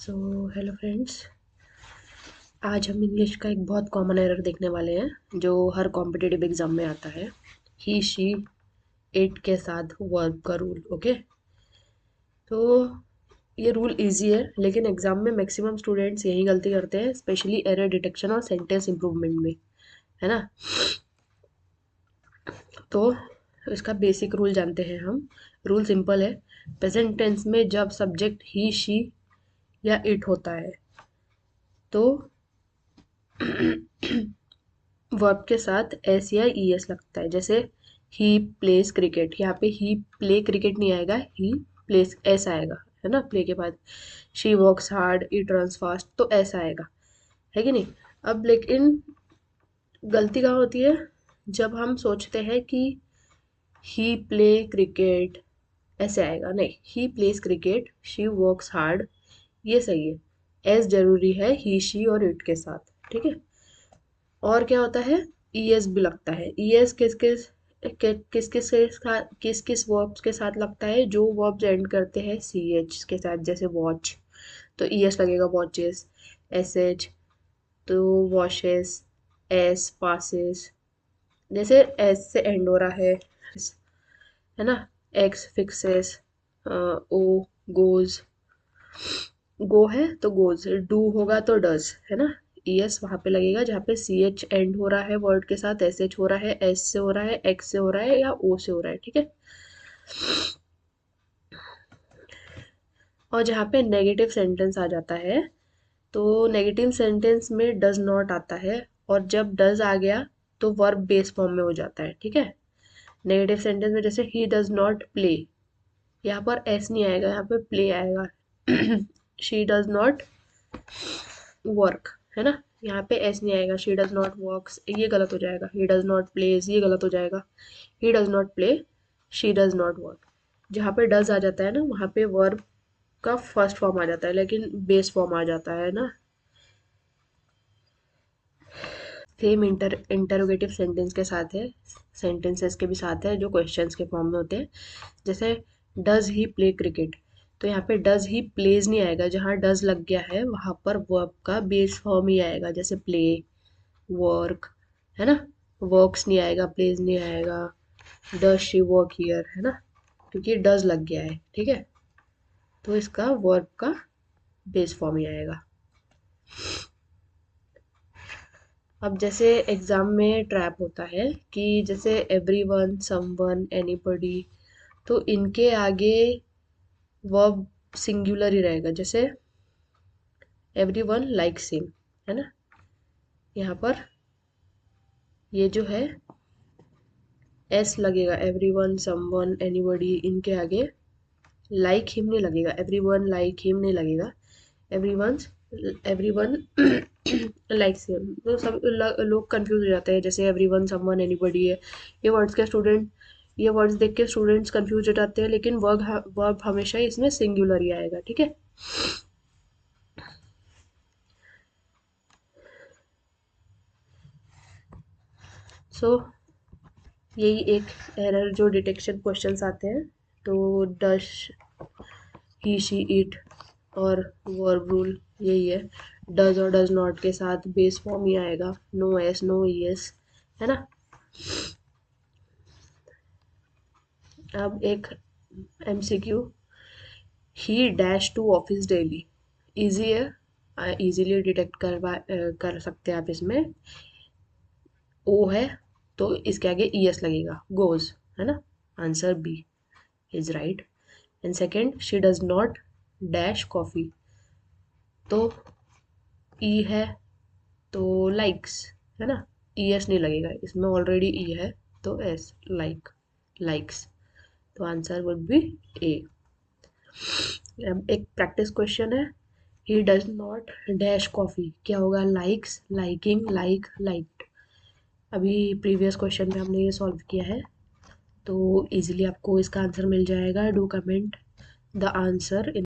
So hello friends, आज हम English का एक बहुत कॉमन एरर देखने वाले हैं जो हर कॉम्पिटिटिव एग्जाम में आता है। ही शी इट के साथ वर्ब का रूल। ओके, तो ये रूल इजी है लेकिन एग्जाम में मैक्सिमम स्टूडेंट्स यही गलती करते हैं, स्पेशली एरर डिटेक्शन और सेंटेंस इंप्रूवमेंट में, है ना। तो इसका बेसिक रूल जानते हैं हम। रूल सिंपल है। प्रेजेंट टेंस में जब सब्जेक्ट ही शी या इट होता है तो वर्ब के साथ एस या ई एस लगता है। जैसे ही प्लेस क्रिकेट, यहाँ पे ही प्ले क्रिकेट नहीं आएगा, ही प्लेस एस आएगा, है ना। प्ले के बाद she works hard, it runs fast, तो ऐसा आएगा, है कि नहीं। अब लेकिन गलती कहाँ होती है, जब हम सोचते हैं कि ही प्ले क्रिकेट ऐसे आएगा। नहीं, he plays cricket, she works hard, ये सही है। एस जरूरी है ही शी और इट के साथ, ठीक है। और क्या होता है, ई एस भी लगता है। ई एस किस किस वर्ब्स के साथ लगता है, जो वर्ब्स एंड करते हैं सी एच के साथ। जैसे वॉच, तो ई एस लगेगा वॉचेस। एस एच तो वॉशेस। एस पासेस, जैसे एस से एंड हो रहा है ना। X fixes. O goes, go है तो गोज, डू होगा तो डज, है ना। ई एस वहां पे लगेगा जहाँ पे सी एच एंड हो रहा है वर्ड के साथ, एस एच हो रहा है, एस से हो रहा है, एक्स से हो रहा है या ओ से हो रहा है, ठीक है। और जहाँ पे नेगेटिव सेंटेंस आ जाता है तो नेगेटिव सेंटेंस में डज नॉट आता है, और जब डज आ गया तो वर्ब बेस फॉर्म में हो जाता है, ठीक है। नेगेटिव सेंटेंस में जैसे ही डज नॉट प्ले, यहाँ पर एस नहीं आएगा, यहाँ पे प्ले आएगा। शी डज नॉट वर्क, है ना, यहाँ पे एस नहीं आएगा। शी डज नॉट वर्क्स, ये गलत हो जाएगा। ही डज नॉट प्लेज, ये गलत हो जाएगा। He does not play, she does not work. जहाँ पे डज आ जाता है ना, वहाँ पे वर्ब का फर्स्ट फॉर्म आ जाता है लेकिन बेस फॉर्म आ जाता है ना। सेम इंटरोगेटिव सेंटेंस के साथ है, सेंटेंसेस के भी साथ है जो क्वेश्चंस के फॉर्म में होते हैं। जैसे डज ही प्ले क्रिकेट, तो यहाँ पे डज ही प्लेज नहीं आएगा, जहाँ डज लग गया है वहां पर वर्ब का बेस फॉर्म ही आएगा। जैसे प्ले, वर्क, है ना। वर्क्स नहीं आएगा, प्लेज नहीं आएगा। डज शी वर्क हियर, है ना, क्योंकि डज लग गया है, ठीक है। तो इसका वर्ब का बेस फॉर्म ही आएगा। अब जैसे एग्जाम में ट्रैप होता है कि जैसे एवरीवन, समवन, एनीबॉडी, तो इनके आगे वर्ब सिंगुलर ही रहेगा। जैसे एवरीवन लाइक्स हिम, है ना, यहाँ पर ये जो है एस लगेगा। एवरीवन, समवन, एनीबॉडी, इनके आगे लाइक हिम नहीं लगेगा, एवरीवन लाइक हिम नहीं लगेगा। एवरीवन, एवरीवन लाइक्स हिम, तो सब लोग कंफ्यूज हो जाते हैं। जैसे एवरीवन, समवन, एनीबॉडी है, ये वर्ड्स के स्टूडेंट, ये वर्ड्स देख के स्टूडेंट्स कंफ्यूज हो जाते हैं, लेकिन वर्ब हमेशा इसमें सिंगुलर ही आएगा, ठीक है। सो यही एक एरर जो डिटेक्शन क्वेश्चंस आते हैं। तो डश, ही शी इट और वर्ब रूल यही है। डज और डज नॉट के साथ बेस फॉर्म ही आएगा, no S no E S, है ना। अब एक MCQ, he dash to office daily, easy है, इजीली डिटेक्ट कर सकते हैं आप इसमें। ओ है तो इसके आगे ई एस लगेगा, गोज, है ना। Answer B is right. And second, she does not dash coffee, तो ई है तो लाइक्स, है ना। ई एस नहीं लगेगा इसमें, ऑलरेडी ई है, तो एस, लाइक, लाइक्स, तो आंसर वुड बी ए। अब एक प्रैक्टिस क्वेश्चन है, he does not dash coffee, क्या होगा, लाइक्स, लाइकिंग, लाइक, लाइक्ड। अभी प्रीवियस क्वेश्चन में हमने ये सॉल्व किया है, तो इजीली आपको इसका आंसर मिल जाएगा। Do comment the answer in